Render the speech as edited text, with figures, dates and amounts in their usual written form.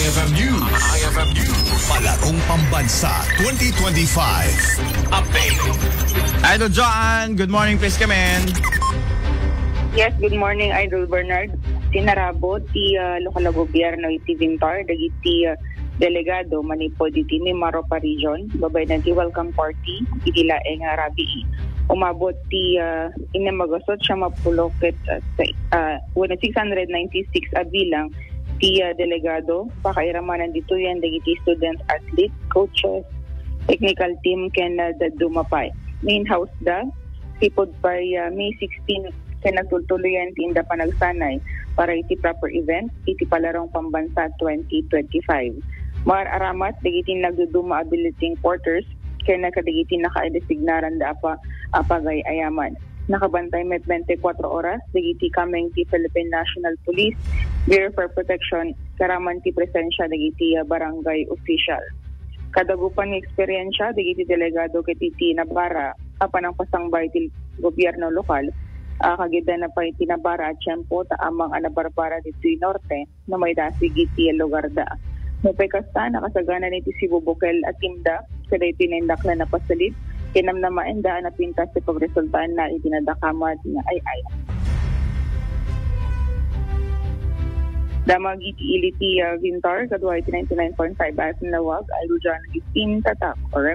IFM News. IFM News. Palarong Pambansa 2025. Update. Idol John, good morning, please come in. Yes, good morning, Idol Bernard. Tinarabo ti lokal na gobyerno iti Vintar, dagiti delegado manipod iti ni Maropa Region, babay na ti welcome party, iti laeng Rabii. Umabot ti inamagasot siya mapulokit 696 bilang ti delegado, pakairamanan dito yan, dagiti student athlete, coaches, technical team ken dumapay. Main house da, sipod pa May 16 kanagtultuloyan ti inda panagsanay para iti proper event, iti Palarong Pambansa 2025. Aramat, dagiti nagduduma ability porters, kaya nakadagiti naka-designaran da apagay ayaman. Nakabantay met 24 oras, dagiti kameng ti Philippine National Police, Bureau for Protection, karaman ti presensya dagiti barangay official. Kadagupan ng eksperyensya, dagiti delegado kiti Nabara, apan ang pasangbay ti gobyerno lokal, kagida na pa iti Nabara at Tiempo, taamang anabarbara dito norte, na may dasig iti lugar da. Mupay kasta, nakasagana niti si Bubukel at Timda, kada itinendak na napasalit, kinam na maenda na pintas si pagresultaan na itinadakamad na ay. Damag iti iliti Vintar, kadwa iti 99.5 as nawag, ay rujan itin tatak or